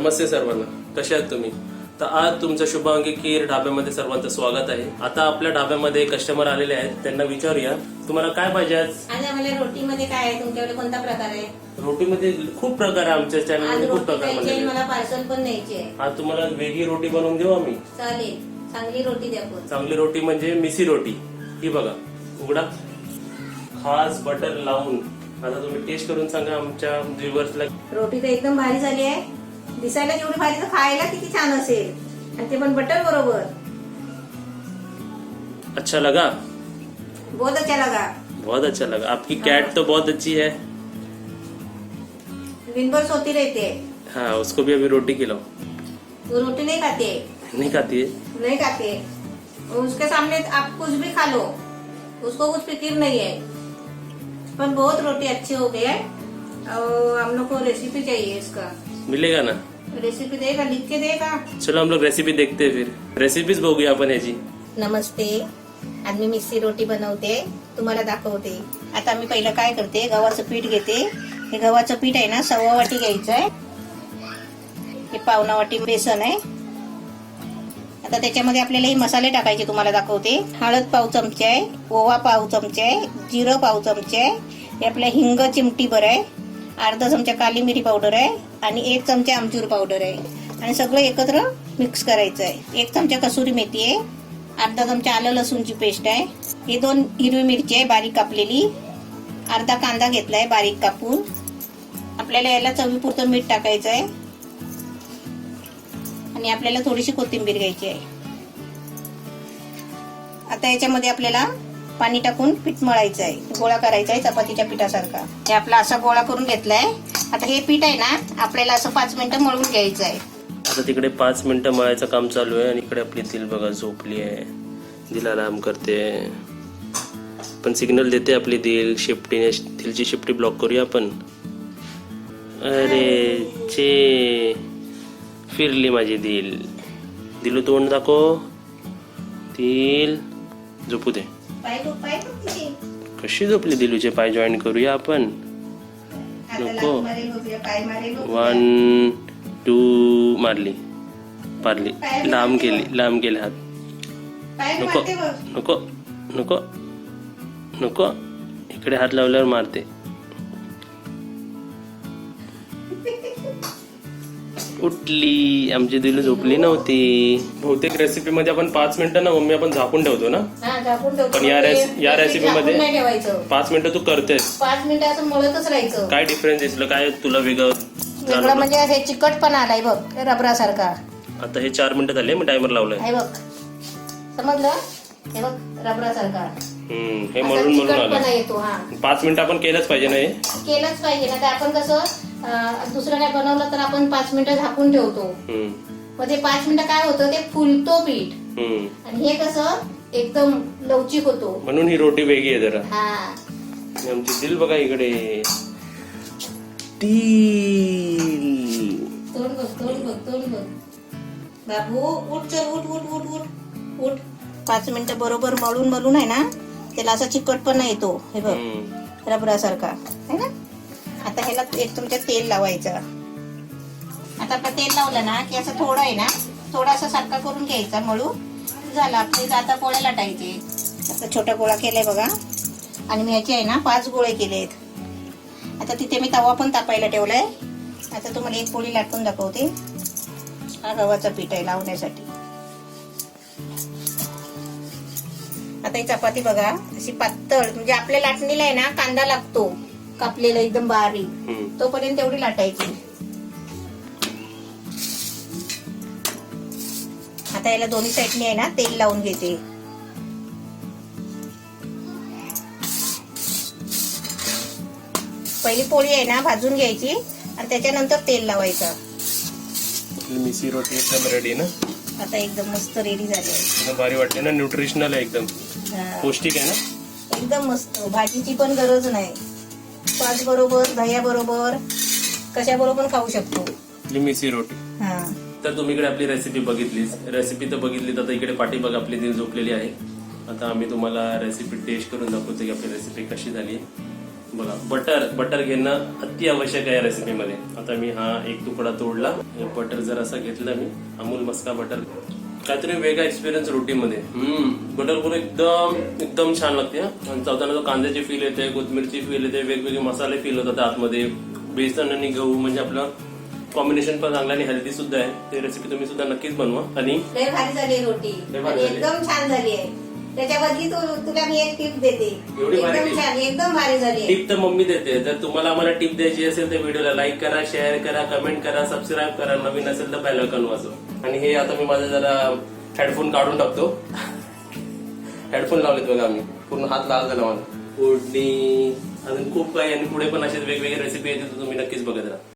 नमस्ते सर्वांना, कसे आहात तुम्ही? तर आज तुमच्या शुभांगी खीर ढाब्यामध्ये सर्वांचं स्वागत आहे. आता आपल्या ढाब्यामध्ये कस्टमर आलेले आहेत, त्यांना विचारूया तुम्हाला काय पाहिजे आज? आज आम्हाला रोटीमध्ये काय आहे, तुमच्याकडे कोणता प्रकार आहे? रोटीमध्ये खूप प्रकार आहे, आमच्या चॅनलमध्ये खूप प्रकार मध्ये आहे. मला पार्सल पण न्यायची आहे. आज तुम्हाला वेगळी रोटी बनवून देऊ आम्ही. चालेल, चांगली रोटी द्या पण. चांगली रोटी म्हणजे मिसी रोटी. ही बघा, उघडा, खास बटर लावून. आता तुम्ही टेस्ट करून सांगा आमच्या व्ह्यूअर्सला. रोटी तर एकदम भारी झाली आहे, दिसायला जेवढी भारी तर खायला किती छान असेल, आणि ते पण बटर बरोबर. अच्छा लगा? बहुत अच्छा लगा. बहुत अच्छा लगा. आपकी कैट तो बहुत अच्छी है. दिन भर सोती रहती है. हाँ, उसको भी अभी रोटी खिलाओ. वो रोटी नहीं खाती है. नहीं खाती है? नहीं खाती है. उसके सामने आप कुछ भी खा लो, उसको कुछ फिक्र नहीं है. पर बहुत रोटी अच्छी हो गई है, और हम लोग को रेसिपी चाहिए इसका. मिलेगा ना? रेसिपी देगा, लिख के देगा. चलो हम लोग रेसिपी देखते हैं. फिर रेसिपीज बघूया आपण ह्याची. नमस्ते, आज मी मिस्सी रोटी बनवते, तुम्हाला दाखवते. आता मी पहिलं काय करते, गव्हाचं पीठ घेते. हे गव्हाचं पीठ आहे ना, 1.25 वाटी घ्यायचं आहे. हे 1.25 वाटी बेसन आहे. आता त्याच्यामध्ये आपल्याला हे मसाले टाकायचे, तुम्हाला दाखवते. हळद पाव चमचे आहे, ओवा पाव चमचे आहे, जिरं पाव चमचे आहे, हे आपल्या हिंग चिमटीभर आहे, अर्धा चमचा काली मिरी पावडर आहे, आणि 1 चमचा आमचूर पावडर आहे. आणि सगळं एकत्र मिक्स करायचं आहे. 1 चमचा कसुरी मेथी आहे, अर्धा चमचा आलं लसूणची पेस्ट आहे, हे 2 हिरवी मिरची आहे बारीक कापलेली, अर्धा कांदा घेतलाय बारीक कापून. आपल्याला याला चवीपुरतं मीठ टाकायचं आहे, आणि आपल्याला थोडीशी कोथिंबीर घ्यायची आहे. आता याच्यामध्ये आपल्याला पाणी टाकून पीठ मळायचं आहे, गोळा करायचा आहे चपातीच्या पिठासारखा. हे आपला असा गोळा करून घेतलाय. आता हे पीठ आहे ना, आपल्याला असं 5 मिनिटं मळून घ्यायचं आहे. आता तिकडे 5 मिनिटं मळायचं काम चालू आहे, आणि इकडे आपली दिल बघा झोपली आहे. दिल आराम करते, पण सिग्नल देते आपली दिल. शिफ्टीने दिलची शिफ्टी ब्लॉक करूया आपण. अरे चे, फिरली माझी दिल. दिलू तोंड दाखव. दिल झोपू दे. कशी झोपली दिलूचे पाय जॉईन करूया आपण. नको. 1 2 मारली, पारली, लांब गेले हात. नको नको नको नको, इकडे हात लावल्यावर मारते. उठली आमची दिलू, झोपली नव्हती. बहुतेक रेसिपी मध्ये आपण 5 मिनिटं ना मम्मी आपण झाकून ठेवतो ना. पण या रेसिपी मध्ये 5 मिनिटं तू करतेस. 5 मिनिटं असं मळतच राहायचं. काय डिफरन्स दिसलं, काय तुला वेगळं म्हणजे हे चिकट पण आलाय बघ, रबरासारखा. आता हे 4 मिनिटं झाले, मी टायमर लावलाय. हे बघ, समजलं? हे बघ, रबरासारखा. हे मळून आलं. येतो. हा, 5 मिनिटं आपण केलंच पाहिजे ना. हे केलंच पाहिजे ना. ते आपण कसं दुसरं काय बनवलं तर आपण 5 मिनिटं झाकून ठेवतो. मग ते 5 मिनिटं काय होतं, ते फुलतो पीठ. आणि हे कसं एकदम लवचिक होतो, म्हणून ही रोटी वेगळी आहे जरा. हा, आमची दिल बघा इकडे. तोड बघ. बाबू उठ, चल, उठ. 5 मिनिटं बरोबर मळून आहे ना, त्याला असा चिकटपणा येतो. हे बघ, रबरासारखा आहे ना. आता ह्याला 1 चमचा तेल लावायचं. आता आपण तेल लावलं ना की असं थोडं आहे ना, थोडा असा सारखा करून घ्यायचा मळू. झाला. आपले आता पोळ्या लाटायचे. आता छोटा गोळा केलाय बघा, आणि मी ह्याचे आहे ना 5 गोळे केलेत. आता तिथे मी तवा पण तापायला ठेवलाय. आता तुम्हाला एक पोळी लाटून दाखवते. हा गव्हाचा पीठ आहे लावण्यासाठी. आता ही चपाती बघा अशी पातळ, म्हणजे आपल्या लाटणीला आहे ना कांदा लागतो कापलेला एकदम बारीक, तोपर्यंत तेवढी लाटायची. आता याला दोन्ही साईडनी आहे ना तेल लावून घेते. पहिली पोळी आहे ना भाजून घ्यायची, आणि त्याच्यानंतर तेल लावायचं. मिसी रोटी एकदम रेडी ना. आता एकदम मस्त रेडी झाली आहे. भारी वाटते ना, न्यूट्रिशनल आहे एकदम, पौष्टिक आहे ना एकदम मस्त. भाजीची पण गरज नाही. पाच बरोबर, दह्या बरोबर, कशा बरोबर खाऊ शकतो मिसी रोटी. हा, तर तुम्ही इकडे आपली रेसिपी बघितलीच. रेसिपी तर बघितली, आता इकडे पाठीमाग आपली दिल झोपलेली आहे. आता आम्ही तुम्हाला रेसिपी टेस्ट करून दाखवतो की आपली रेसिपी कशी झाली. बघा बटर घेणं अति आवश्यक आहे रेसिपीमध्ये. आता मी हा एक तुकडा तोडला, बटर जर असा घेतला मी, अमूल मस्का बटर. काहीतरी वेगळा एक्सपिरियन्स रोटीमध्ये. बटर पूर्ण एकदम छान लागते. आणि चवताना तो कांद्याची फील येते, कोथिंबीरची फील येते, वेगवेगळे मसाले फील होतात आतमध्ये. बेसन आणि गहू म्हणजे आपलं कॉम्बिनेशन पण चांगलं आणि हेल्दी सुद्धा आहे. ते रेसिपी तुम्ही सुद्धा नक्कीच बनवा. आणि लय भारी झाली आहे रोटी, लय भारी झाली. एकदम छान झाली आहे. त्याच्या बदली तुला मी एक टिप देते. एवढी भारी एकदम tip? छान, एकदम भारी झाली आहे. टिप तर मम्मी देते. जर तुम्हाला आम्हाला टिप द्यायची असेल तर व्हिडिओला लाईक करा, शेअर करा, कमेंट करा, सबस्क्राईब करा. नवीन असेल तर बेल आयकॉन वाजवा. आणि हे आता मी माझा जरा हेडफोन काढून टाकतो. हेडफोन लावलेत बघा आम्ही, पूर्ण हात लाल झाला मला. फोडणी अजून खूप काही, आणि पुढे पण असेच वेगवेगळे रेसिपी येते, तुम्ही नक्कीच बघत राहा.